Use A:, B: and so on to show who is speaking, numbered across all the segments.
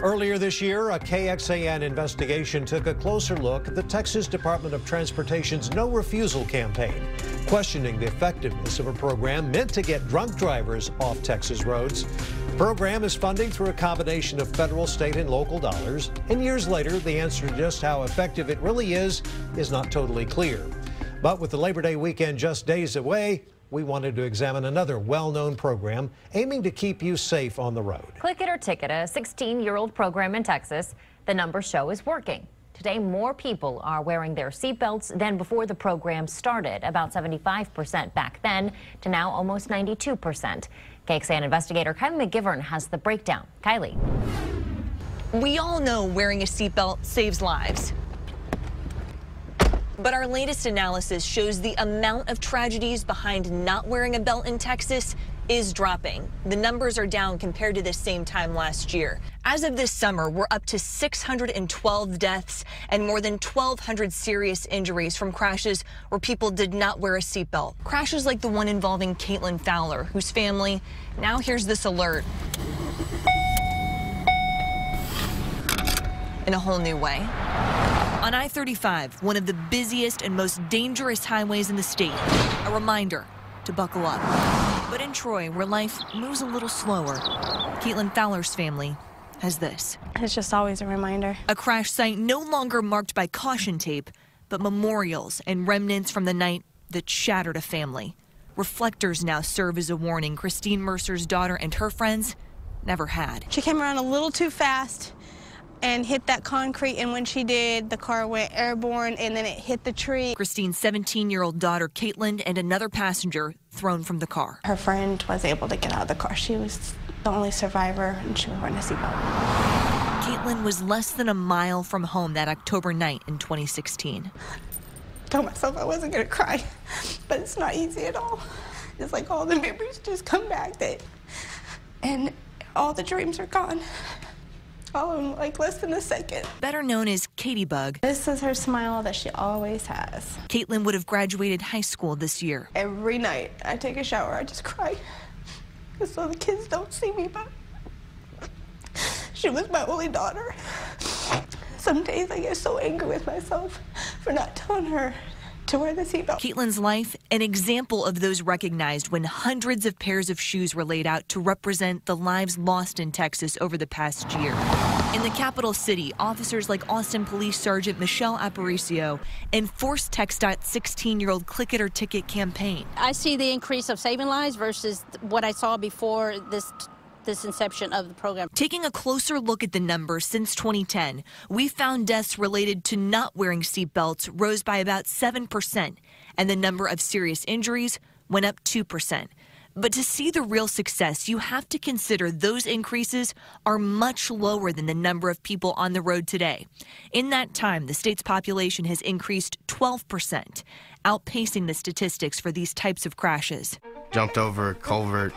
A: Earlier this year, a KXAN investigation took a closer look at the Texas Department of Transportation's No Refusal campaign, questioning the effectiveness of a program meant to get drunk drivers off Texas roads. The program is funding through a combination of federal, state, and local dollars, and years later, the answer to just how effective it really is not totally clear. But with the Labor Day weekend just days away, we wanted to examine another well-known program aiming to keep you safe on the road.
B: Click It or Ticket, a 16-year-old program in Texas. The numbers show is working. Today, more people are wearing their seatbelts than before the program started, about 75% back then to now almost 92%. KXAN investigator Kylie McGivern has the breakdown. Kylie.
C: We all know wearing a seatbelt saves lives. But our latest analysis shows the amount of tragedies behind not wearing a belt in Texas is dropping. The numbers are down compared to the same time last year. As of this summer, we're up to 612 deaths and more than 1,200 serious injuries from crashes where people did not wear a seatbelt. Crashes like the one involving Caitlin Fowler, whose family now hears this alert in a whole new way. On I-35, one of the busiest and most dangerous highways in the state, a reminder to buckle up. But in Troy, where life moves a little slower, Caitlin Fowler's family has this.
D: It's just always a reminder.
C: A crash site no longer marked by caution tape, but memorials and remnants from the night that shattered a family. Reflectors now serve as a warning Christine Mercer's daughter and her friends never had.
D: She came around a little too fast and hit that concrete, and when she did, the car went airborne and then it hit the tree.
C: Christine's 17-year-old daughter, Caitlin, and another passenger thrown from the car.
D: Her friend was able to get out of the car. She was the only survivor, and she was wearing a seatbelt.
C: Caitlin was less than a mile from home that October night in 2016.
D: I told myself I wasn't gonna cry, but it's not easy at all. It's like all the memories just come back, and all the dreams are gone. All in like less than a second.
C: Better known as Katie Bug.
D: This is her smile that she always has.
C: Caitlin would have graduated high school this year.
D: Every night I take a shower, I just cry. So the kids don't see me, but she was my only daughter. Some days I get so angry with myself for not telling her to wear the seatbelt.
C: Caitlin's life, an example of those recognized when hundreds of pairs of shoes were laid out to represent the lives lost in Texas over the past year. In the capital city, officers like Austin Police Sergeant Michelle Aparicio enforced TxDOT's 16-year-old Click It or Ticket campaign.
E: I see the increase of saving lives versus what I saw before this inception of the program.
C: Taking a closer look at the numbers since 2010, we found deaths related to not wearing seatbelts rose by about 7%, and the number of serious injuries went up 2%. But to see the real success, you have to consider those increases are much lower than the number of people on the road today. In that time, the state's population has increased 12%, outpacing the statistics for these types of crashes.
F: Jumped over a culvert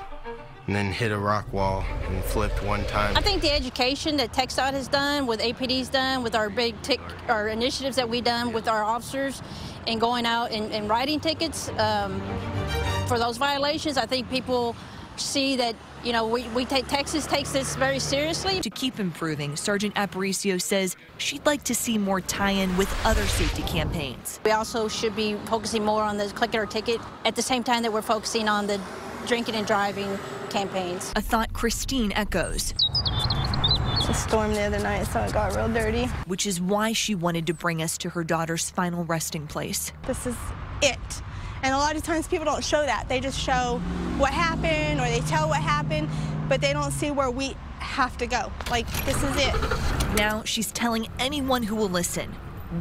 F: and then hit a rock wall and flipped one time.
E: I think the education that TxDOT has done, with APD's done, with our our initiatives that we've done with our officers and going out and writing tickets for those violations, I think people see that, you know, Texas takes this very seriously.
C: To keep improving, Sergeant Aparicio says she'd like to see more tie-in with other safety campaigns.
E: We also should be focusing more on the Click It or Ticket at the same time that we're focusing on the drinking and driving campaigns.
C: A thought Christine echoes.
D: It's a storm the other night, so it got real dirty.
C: Which is why she wanted to bring us to her daughter's final resting place.
D: This is it. And a lot of times people don't show that. They just show what happened, or they tell what happened, but they don't see where we have to go. Like, this is it.
C: Now she's telling anyone who will listen,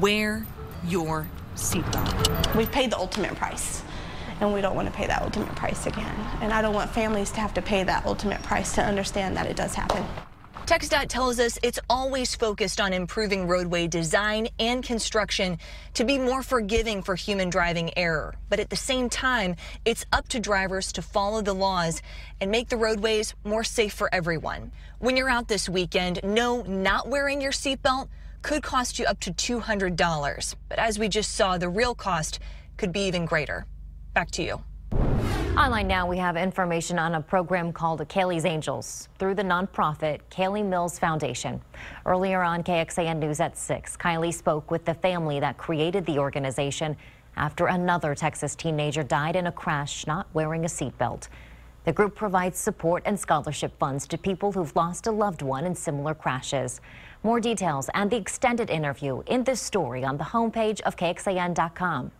C: wear your seatbelt.
D: We've paid the ultimate price, and we don't want to pay that ultimate price again. And I don't want families to have to pay that ultimate price to understand that it does happen.
C: TxDOT tells us it's always focused on improving roadway design and construction to be more forgiving for human driving error. But at the same time, it's up to drivers to follow the laws and make the roadways more safe for everyone. When you're out this weekend, know not wearing your seatbelt could cost you up to $200. But as we just saw, the real cost could be even greater. Back to you.
B: Online now, we have information on a program called Kaylee's Angels through the nonprofit Kaylee Mills Foundation. Earlier on KXAN News at 6, Kylie spoke with the family that created the organization after another Texas teenager died in a crash not wearing a seatbelt. The group provides support and scholarship funds to people who've lost a loved one in similar crashes. More details and the extended interview in this story on the homepage of KXAN.com.